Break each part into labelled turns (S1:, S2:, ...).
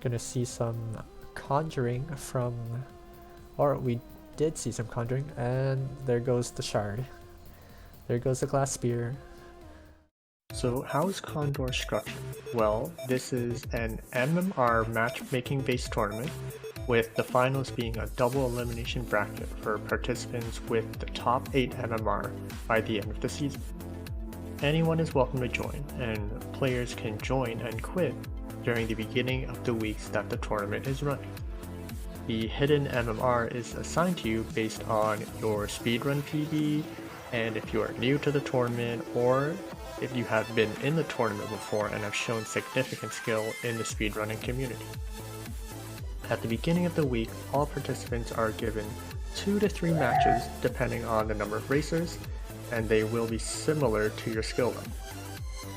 S1: Gonna see some conjuring from, or we did see some conjuring, and there goes the shard. There goes the glass spear.
S2: So how is CoNDOR structured? Well, this is an MMR matchmaking based tournament, with the finals being a double elimination bracket for participants with the top 8 MMR by the end of the season. Anyone is welcome to join, and players can join and quit during the beginning of the weeks that the tournament is running. The hidden MMR is assigned to you based on your speedrun PB, and if you are new to the tournament, or if you have been in the tournament before and have shown significant skill in the speedrunning community. At the beginning of the week, all participants are given 2 to 3 matches depending on the number of racers, and they will be similar to your skill level.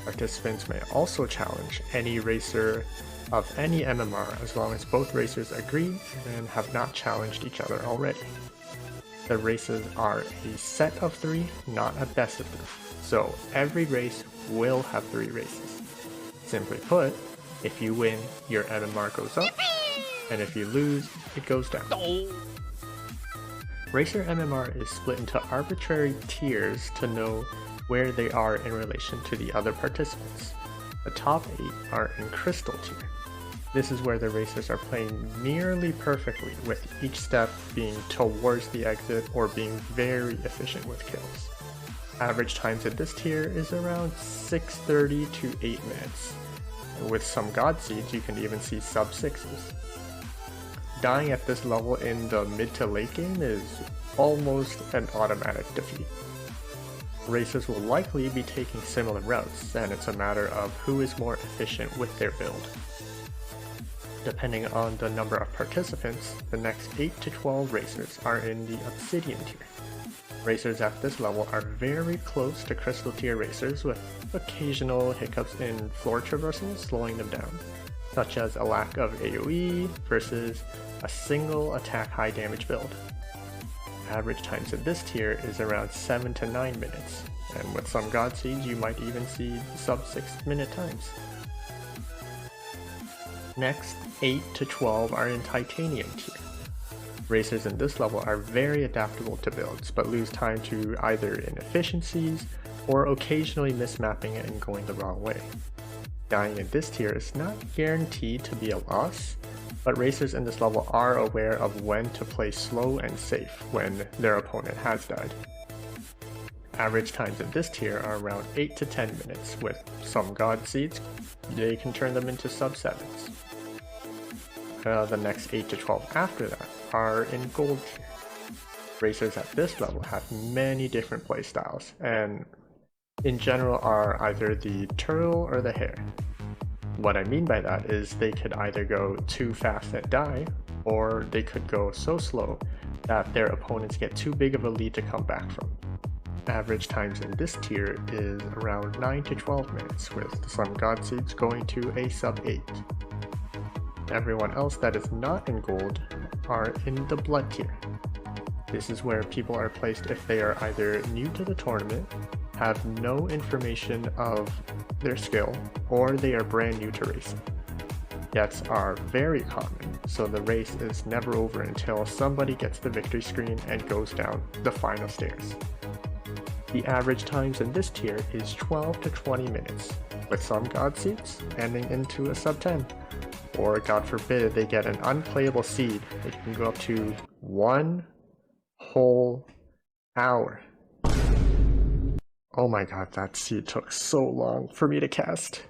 S2: Participants may also challenge any racer of any MMR as long as both racers agree and have not challenged each other already. The races are a set of 3, not a best of 3, so every race will have 3 races. Simply put, if you win, your MMR goes up, and if you lose, it goes down. Racer MMR is split into arbitrary tiers to know where they are in relation to the other participants. The top 8 are in Crystal tier. This is where the racers are playing nearly perfectly, with each step being towards the exit or being very efficient with kills. Average times at this tier is around 6:30 to 8 minutes. With some God Seeds, you can even see sub 6s. Dying at this level in the mid to late game is almost an automatic defeat. Racers will likely be taking similar routes, and it's a matter of who is more efficient with their build. Depending on the number of participants, the next 8 to 12 racers are in the Obsidian tier. Racers at this level are very close to Crystal tier racers, with occasional hiccups in floor traversal slowing them down, such as a lack of AoE versus a single attack high damage build. Average times in this tier is around 7 to 9 minutes, and with some God Seeds you might even see sub 6 minute times. Next, 8 to 12 are in Titanium tier. Racers in this level are very adaptable to builds, but lose time to either inefficiencies or occasionally mismapping it and going the wrong way. Dying in this tier is not guaranteed to be a loss, but racers in this level are aware of when to play slow and safe when their opponent has died. Average times in this tier are around 8 to 10 minutes, with some God Seeds, they can turn them into sub 7s. The next 8 to 12 after that are in Gold tier. Racers at this level have many different playstyles, and in general are either the turtle or the hare. What I mean by that is they could either go too fast and die, or they could go so slow that their opponents get too big of a lead to come back from. Average times in this tier is around 9 to 12 minutes, with some God Seeds going to a sub 8. Everyone else that is not in Gold are in the Blood tier. This is where people are placed if they are either new to the tournament, have no information of their skill, or they are brand new to racing. Deaths are very common, so the race is never over until somebody gets the victory screen and goes down the final stairs. The average times in this tier is 12 to 20 minutes, with some God Seeds ending into a sub 10. Or God forbid they get an unplayable seed, it can go up to 1 whole hour. Oh my god, that seed took so long for me to cast.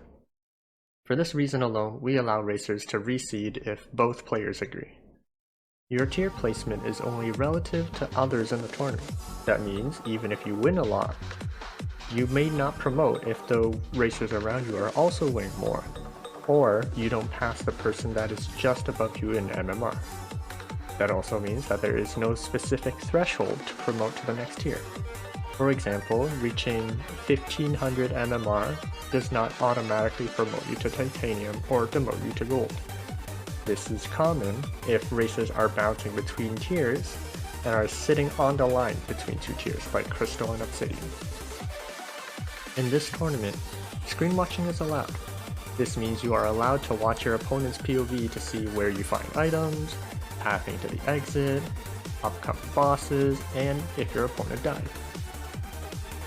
S2: For this reason alone, we allow racers to reseed if both players agree. Your tier placement is only relative to others in the tournament. That means even if you win a lot, you may not promote if the racers around you are also winning more, or you don't pass the person that is just above you in MMR. That also means that there is no specific threshold to promote to the next tier. For example, reaching 1500 MMR does not automatically promote you to Titanium or demote you to Gold. This is common if racers are bouncing between tiers and are sitting on the line between two tiers like Crystal and Obsidian. In this tournament, screen watching is allowed. This means you are allowed to watch your opponent's POV to see where you find items, pathing to the exit, upcoming bosses, and if your opponent died.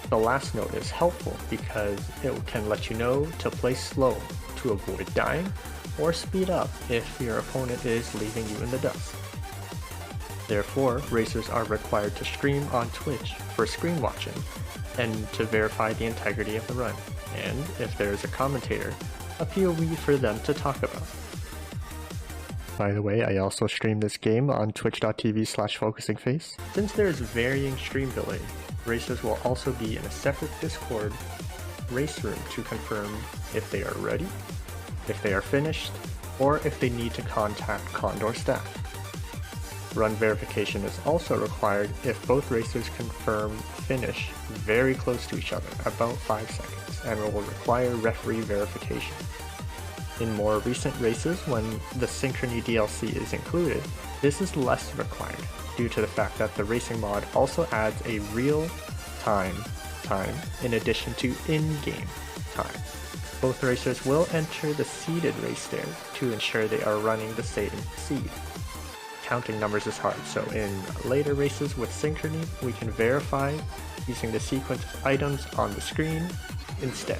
S2: The last note is helpful because it can let you know to play slow to avoid dying, or speed up if your opponent is leaving you in the dust. Therefore, racers are required to stream on Twitch for screen watching and to verify the integrity of the run, and if there is a commentator, a POV for them to talk about. By the way, I also stream this game on twitch.tv/focusingface. Since there is varying stream delay, racers will also be in a separate Discord race room to confirm if they are ready, if they are finished, or if they need to contact CoNDOR staff. Run verification is also required if both racers confirm finish very close to each other, about 5 seconds, and will require referee verification. In more recent races, when the Synchrony DLC is included, this is less required, due to the fact that the racing mod also adds a real-time time in addition to in-game time. Both racers will enter the seeded race there to ensure they are running the same seed. Counting numbers is hard, so in later races with Synchrony, we can verify using the sequence of items on the screen instead.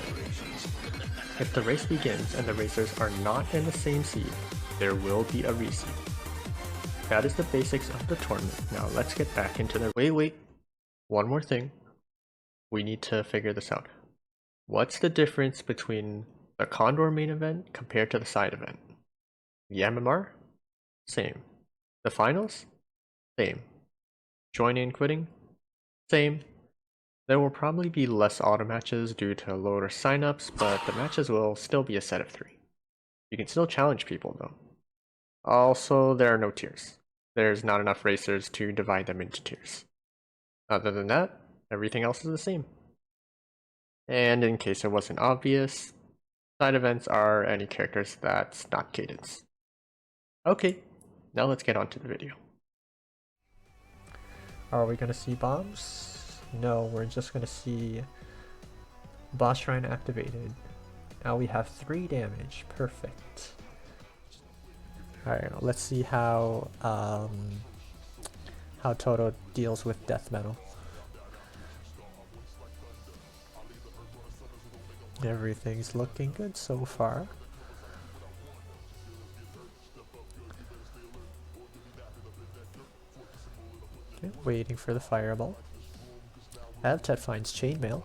S2: If the race begins and the racers are not in the same seed, there will be a reseed. That is the basics of the tournament. Now let's get back into the— Wait, one more thing. We need to figure this out. What's the difference between the CoNDOR main event compared to the side event? The MMR? Same. The finals? Same. Joining and quitting? Same. There will probably be less auto matches due to lower signups, but the matches will still be a set of 3. You can still challenge people though. Also, there are no tiers. There's not enough racers to divide them into tiers. Other than that, everything else is the same. And in case it wasn't obvious, side events are any characters that's not cadence. Okay, now let's get on to the video.
S1: Are we gonna see bombs? No, we're just gonna see boss shrine activated. Now we have 3 damage. Perfect. Alright, let's see how Toto deals with death metal. Everything's looking good so far. Okay, waiting for the fireball. Evtet finds chainmail,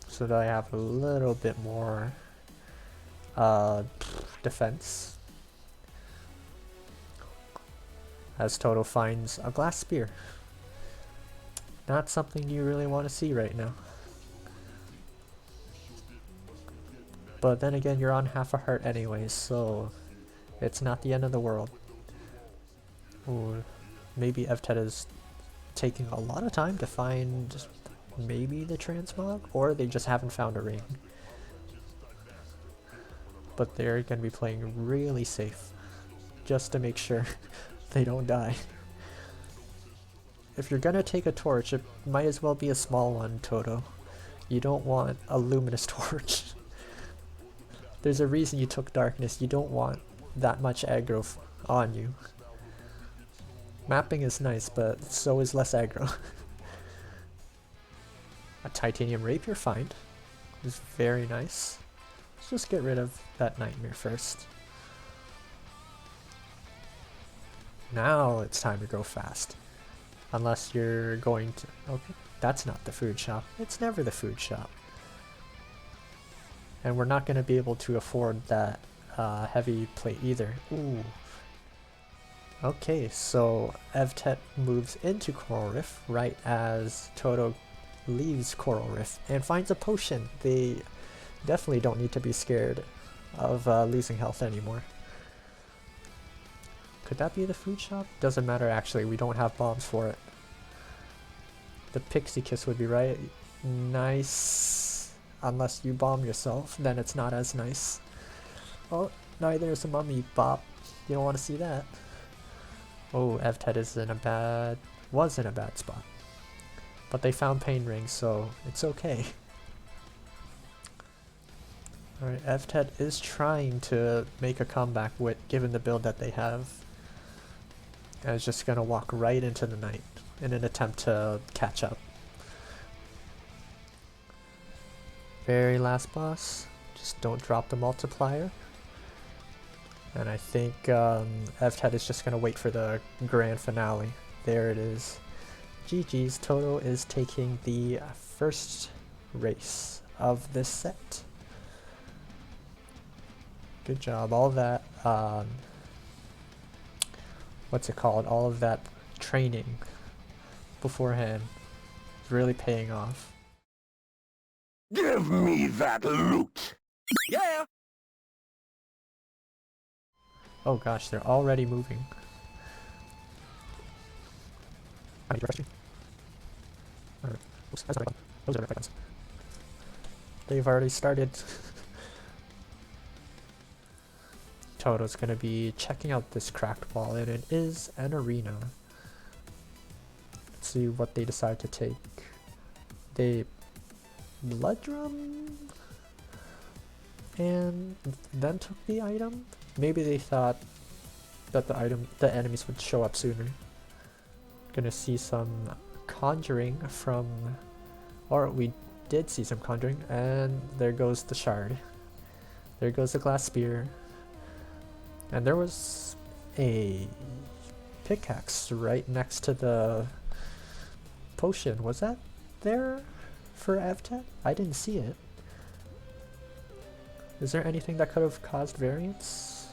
S1: so that I have a little bit more defense. As Toto finds a glass spear. Not something you really want to see right now. But then again, you're on half a heart anyways, so it's not the end of the world. Ooh, maybe Evtet is taking a lot of time to find maybe the transmog, or they just haven't found a ring. But they're going to be playing really safe, just to make sure they don't die. If you're going to take a torch, it might as well be a small one, Toto. You don't want a luminous torch. There's a reason you took darkness. You don't want that much aggro on you. Mapping is nice, but so is less aggro. A titanium rapier find is very nice. Let's just get rid of that nightmare first. Now it's time to go fast. Unless you're going to— okay, that's not the food shop. It's never the food shop. And we're not going to be able to afford that heavy plate either. Ooh. Okay, so Evtet moves into Coral Rift right as Toto leaves Coral Rift and finds a potion. They definitely don't need to be scared of losing health anymore. Could that be the food shop? Doesn't matter actually, we don't have bombs for it. The pixie kiss would be right. Nice. Unless you bomb yourself, then it's not as nice. Oh, neither is a mummy bop. You don't want to see that. Oh, Evtet is was in a bad spot. But they found pain rings, so it's okay. Alright, Evtet is trying to make a comeback with given the build that they have. And is just gonna walk right into the knight in an attempt to catch up. Very last boss. Just don't drop the multiplier. And I think Evtet is just gonna wait for the grand finale. There it is. GG's. Toto is taking the first race of this set. Good job. All that, what's it called? All of that training beforehand is really paying off.
S3: Give me that loot! Yeah!
S1: Oh gosh, they're already moving. I need to refresh you. Alright. Oops, that's not right button. Those are the right buttons. They've already started. Toto's gonna be checking out this cracked wall, and it is an arena. Let's see what they decide to take. They blood drum and then took the item. Maybe they thought that the enemies would show up sooner. Gonna see some conjuring from, or we did see some conjuring, and there goes the shard. There goes the glass spear. And there was a pickaxe right next to the potion. Was that there for Evtet? I didn't see it. Is there anything that could have caused variance?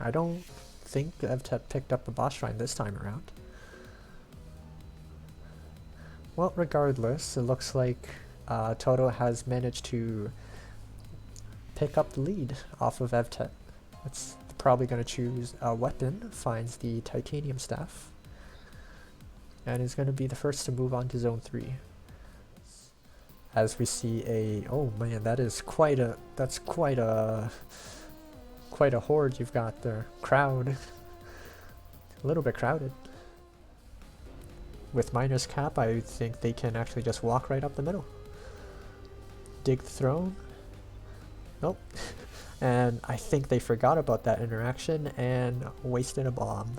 S1: I don't think Evtet picked up the boss shrine this time around. Well, regardless, it looks like Toto has managed to pick up the lead off of Evtet. It's probably going to choose a weapon, finds the titanium staff, and is going to be the first to move on to zone 3. As we see a, oh man, that's quite a horde you've got there. Crowd. A little bit crowded. With Miner's Cap, I think they can actually just walk right up the middle. Dig the throne. Nope. And I think they forgot about that interaction and wasted a bomb.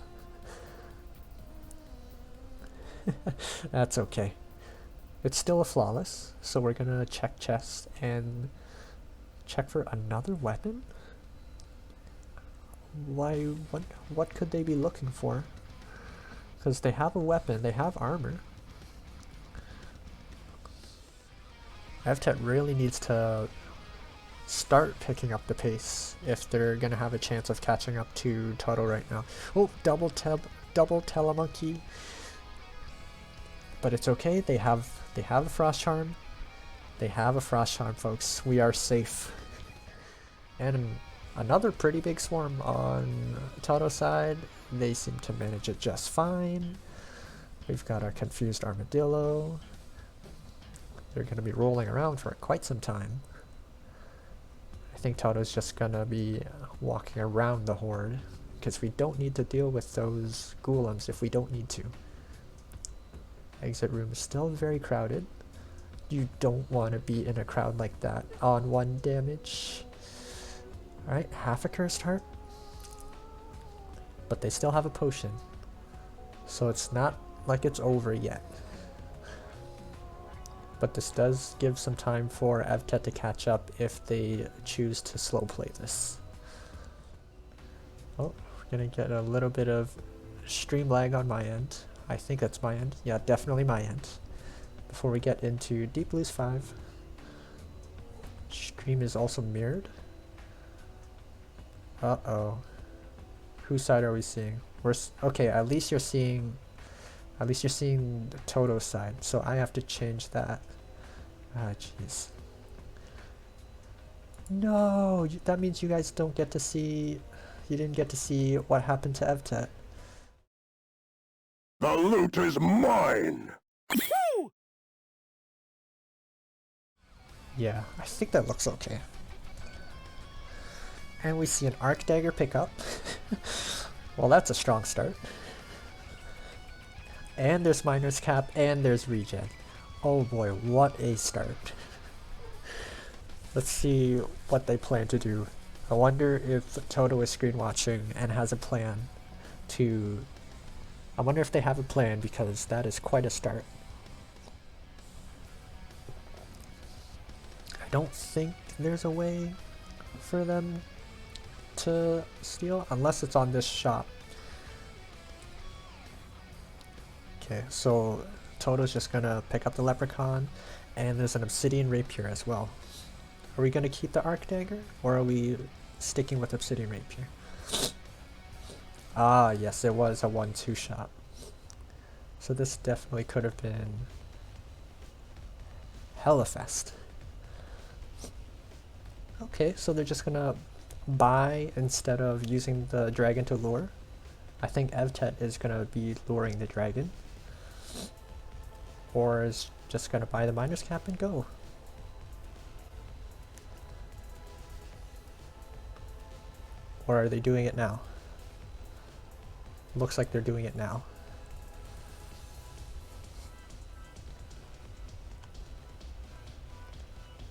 S1: That's okay. It's still a flawless, so we're gonna check chest and check for another weapon? Why, what could they be looking for? Because they have a weapon, they have armor. Evtet really needs to start picking up the pace if they're gonna have a chance of catching up to Toto right now. Oh, double telemonkey. But it's okay, they have a frost charm. They have a frost charm, folks. We are safe. And another pretty big swarm on Toto's side. They seem to manage it just fine. We've got our confused armadillo. They're gonna be rolling around for quite some time. I think Toto's just gonna be walking around the horde because we don't need to deal with those golems if we don't need to. Exit room is still very crowded. You don't want to be in a crowd like that on 1 damage. Alright, half a cursed heart. But they still have a potion. So it's not like it's over yet. But this does give some time for Evtet to catch up if they choose to slow play this. Oh, we're gonna get a little bit of stream lag on my end. I think that's my end. Yeah, definitely my end. Before we get into Deep Blues 5. Stream is also mirrored. Uh-oh. Whose side are we seeing? Okay, at least you're seeing the Toto's side, so I have to change that. Ah, jeez. No, that means you guys don't get to see, you didn't get to see what happened to Evtet.
S3: The loot is mine!
S1: Yeah, I think that looks okay. And we see an Arc Dagger pickup. Well, that's a strong start. And there's Miner's Cap, and there's regen. Oh boy, what a start. Let's see what they plan to do. I wonder if Toto is screen watching and has a plan to... I wonder if they have a plan, because that is quite a start. I don't think there's a way for them to steal, unless it's on this shop. Okay, so Toto's just gonna pick up the leprechaun, and there's an obsidian rapier as well. Are we gonna keep the arc dagger, or are we sticking with obsidian rapier? Ah, yes, it was a 1-2 shot. So this definitely could have been hella fast. Okay, so they're just gonna buy instead of using the dragon to lure. I think Evtet is gonna be luring the dragon. Or is just gonna buy the miner's cap and go. Or are they doing it now? Looks like they're doing it now.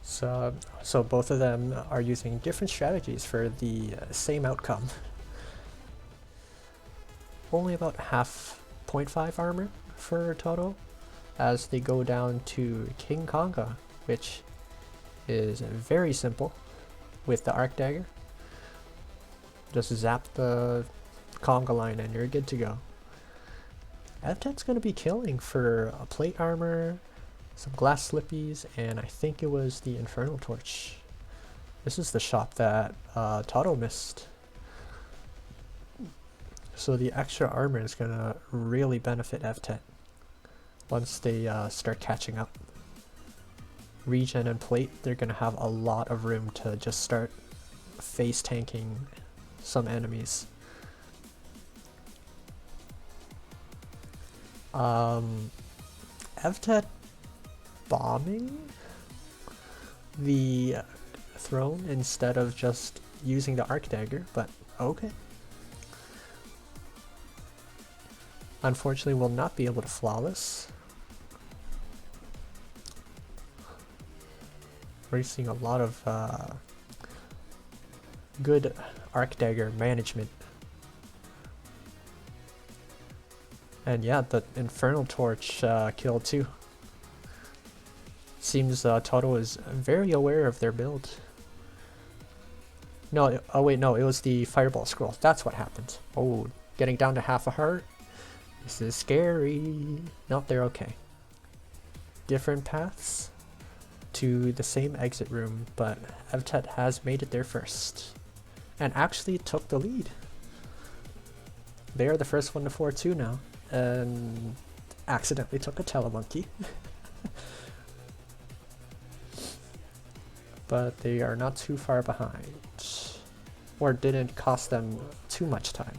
S1: So both of them are using different strategies for the same outcome. Only about half 0.5 armor for Toto as they go down to King Konga, which is very simple with the arc dagger. Just zap the conga line and you're good to go. Evtet's going to be killing for a plate armor, some glass slippies, and I think it was the infernal torch. This is the shop that Toto missed. So the extra armor is going to really benefit Evtet once they start catching up. Regen and plate, they're going to have a lot of room to just start face tanking some enemies. Evtet bombing the throne instead of just using the arc dagger, but okay. Unfortunately, we'll not be able to flawless. We're seeing a lot of good arc dagger management. And yeah, the infernal torch killed too. Seems Toto is very aware of their build. No, oh wait, no, it was the fireball scroll. That's what happened. Oh, getting down to half a heart. This is scary. Nope, they're okay. Different paths to the same exit room, but Evtet has made it there first. And actually took the lead. They are the first one to 4-2 now. And accidentally took a telemonkey. But they are not too far behind. Or didn't cost them too much time.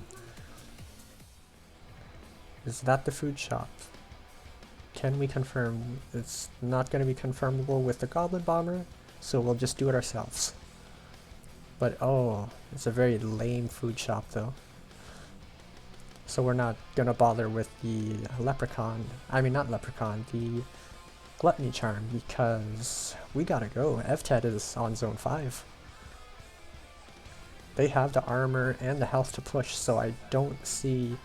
S1: Is that the food shop? Can we confirm? It's not going to be confirmable with the Goblin Bomber, so we'll just do it ourselves. But oh, it's a very lame food shop though. So we're not going to bother with the leprechaun, I mean not leprechaun, the gluttony charm, because we gotta go. Evtet is on zone 5. They have the armor and the health to push, so I don't see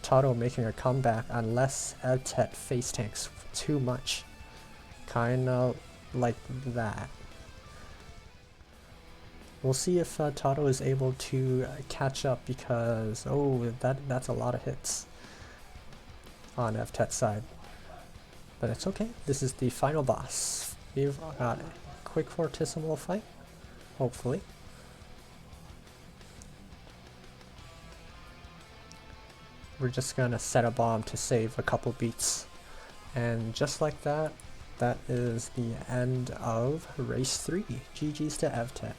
S1: Toto making a comeback unless Evtet face tanks too much. Kinda like that. We'll see if Toto is able to catch up, because oh, that's a lot of hits on Evtet's side. But it's okay. This is the final boss. We've got a quick fortissimo fight, hopefully. We're just gonna set a bomb to save a couple beats. And just like that, that is the end of race 3. GG's to Evtet.